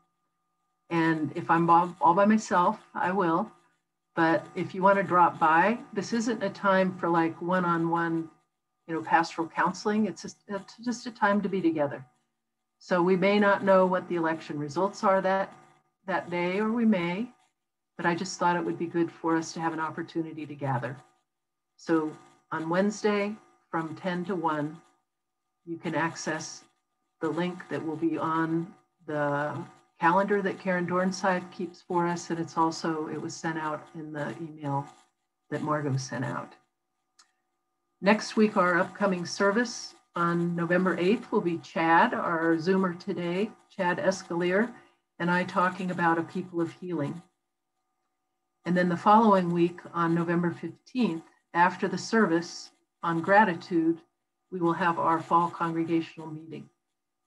And if I'm all by myself, I will. But if you want to drop by, this isn't a time for like one-on-one, pastoral counseling. It's just a time to be together. So we may not know what the election results are that day, or we may, but I just thought it would be good for us to have an opportunity to gather. So on Wednesday from 10 to 1, you can access the link that will be on the calendar that Karen Dornside keeps for us. And it was sent out in the email that Margot sent out. Next week, our upcoming service on November 8th will be Chad, our Zoomer today, Chad Escalier, and I talking about a people of healing. And then the following week on November 15th, after the service on gratitude, we will have our fall congregational meeting.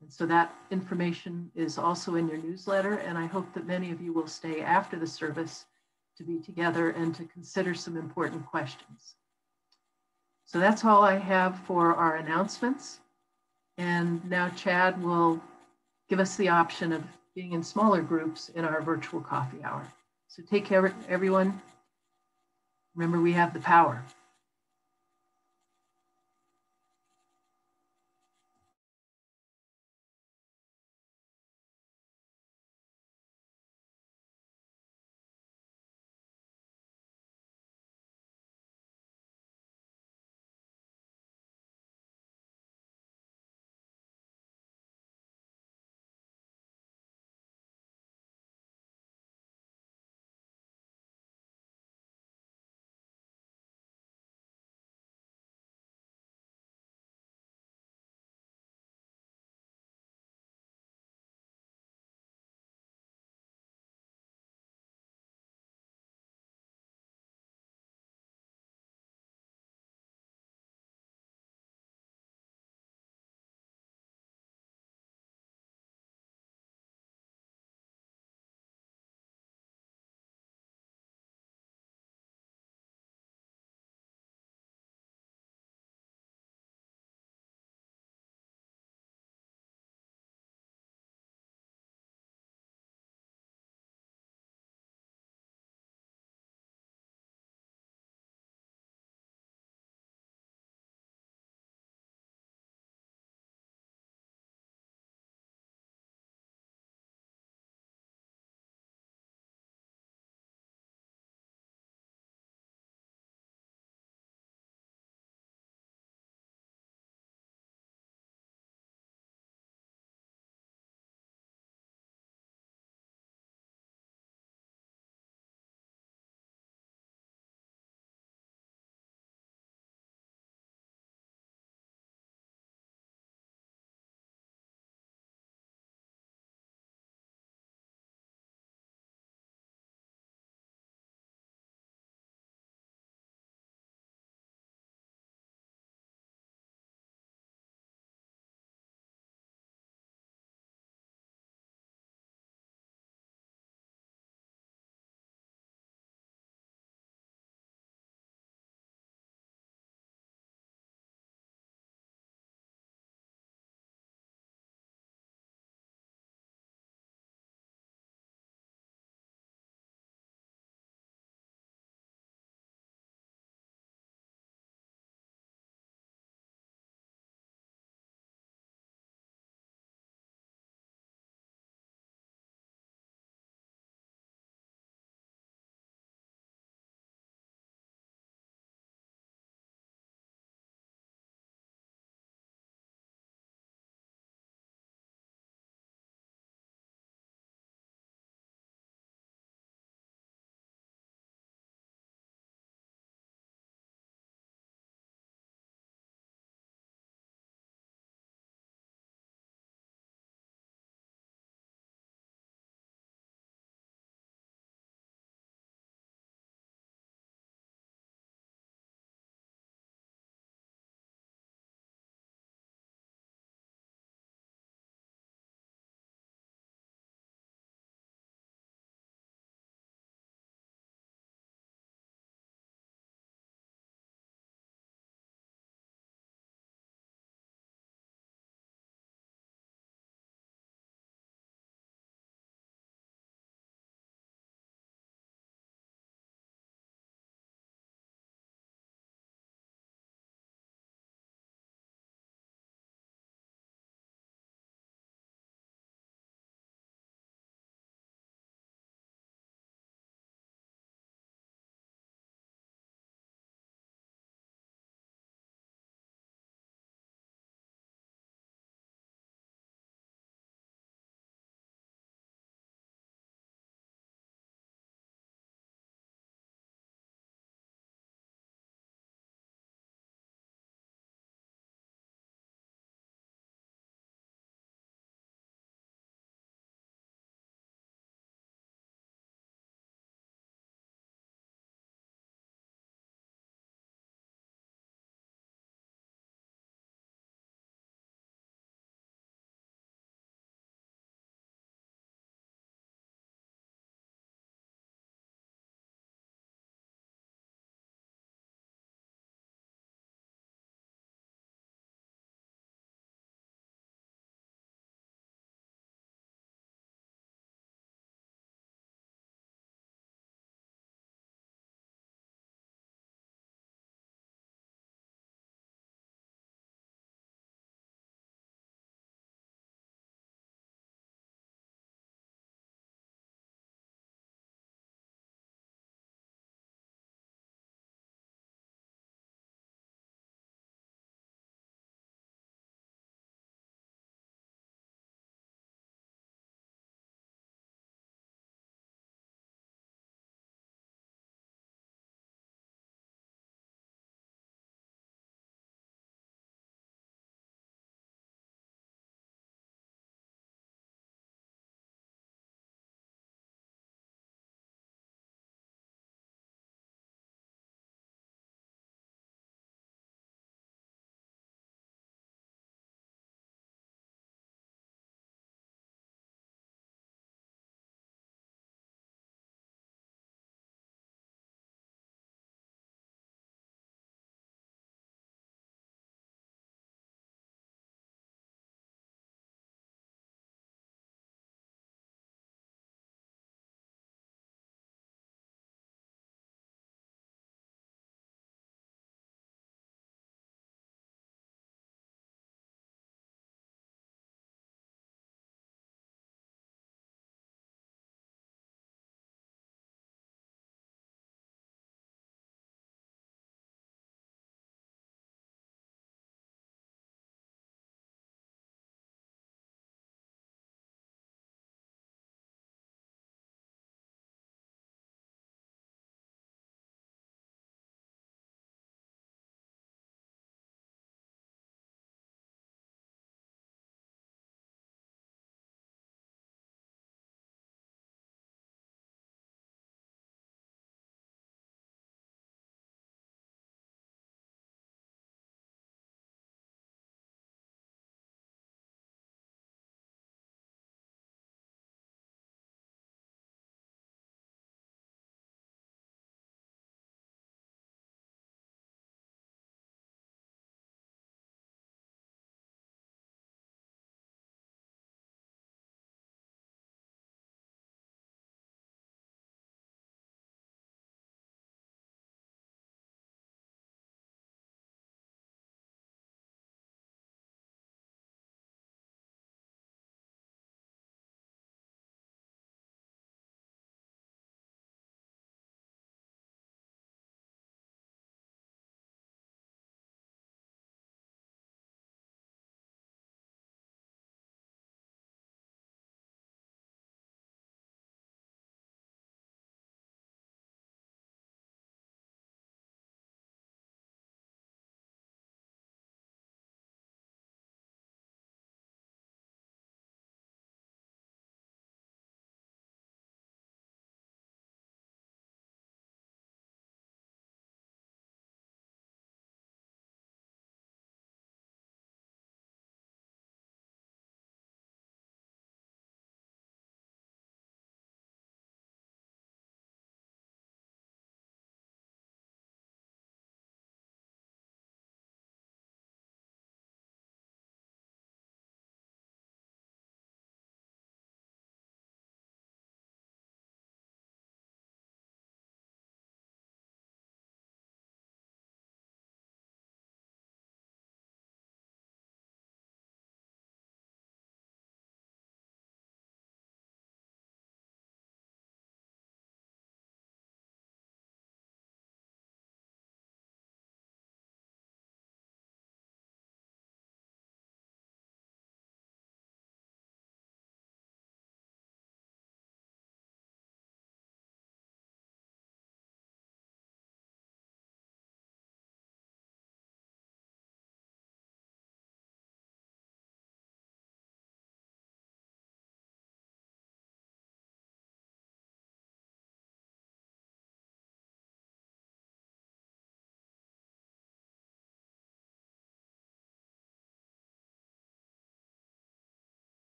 And so that information is also in your newsletter, and I hope that many of you will stay after the service to be together and to consider some important questions. So that's all I have for our announcements. And now Chad will give us the option of being in smaller groups in our virtual coffee hour. So take care, everyone. Remember, we have the power.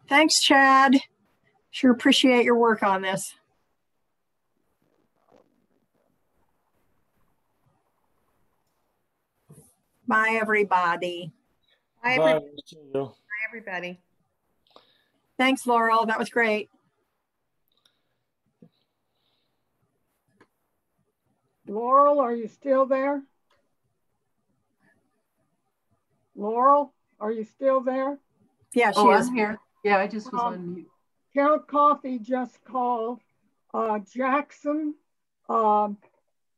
Thanks, Chad. Sure appreciate your work on this. Bye, everybody. Bye, Bye. everybody. See you. Bye, everybody. Thanks, Laurel. That was great. Laurel, are you still there? Laurel, are you still there? Yeah, she Oh, is. I'm here. Yeah, I just was on mute. Count Coffee just called. Jackson,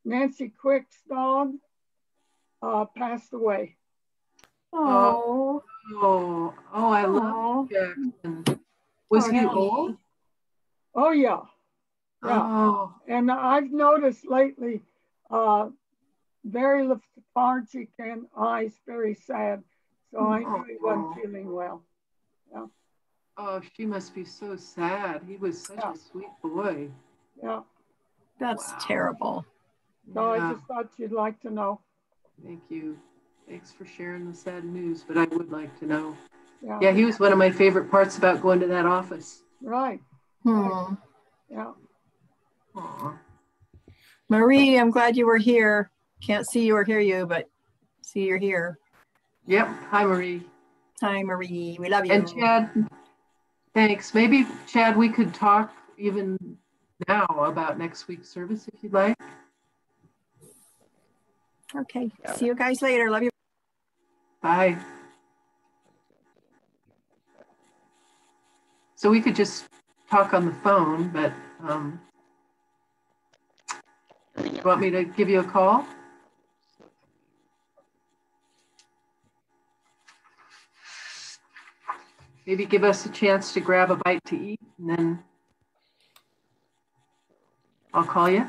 Nancy Quick's dog, passed away. Oh, I love Jackson. Was he old? Oh, yeah. Yeah. Oh, And I've noticed lately, very lethargic and eyes very sad. So I knew he wasn't feeling well. Yeah. oh, she must be so sad. He was such a sweet boy. Yeah. that's Wow. terrible. So I Yeah. just thought you'd like to know. Thank you. Thanks for sharing the sad news, but I would like to know. Yeah. Yeah, he was one of my favorite parts about going to that office. Right. Hmm. Yeah. Aw. Marie, I'm glad you were here. Can't see you or hear you, but see you're here. Yep. Hi, Marie. Hi, Marie. We love you. And Chad, thanks. Maybe, Chad, we could talk even now about next week's service if you'd like. Okay. See you guys later. Love you. Bye. So we could just talk on the phone, but you want me to give you a call? Maybe give us a chance to grab a bite to eat, and then I'll call you.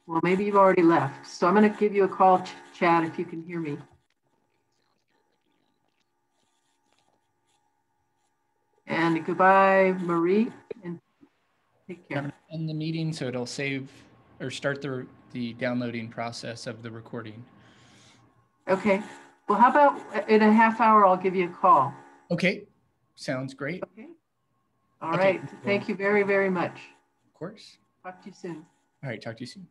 Well, maybe you've already left. So I'm going to give you a call, Chad, if you can hear me. And goodbye, Marie, and take care. I'm gonna end the meeting so it'll save or start the downloading process of the recording. Okay. Well, how about in a half hour, I'll give you a call. Okay, sounds great. Okay. All Okay. right. Thank you very, very much. Of course. Talk to you soon. All right, talk to you soon.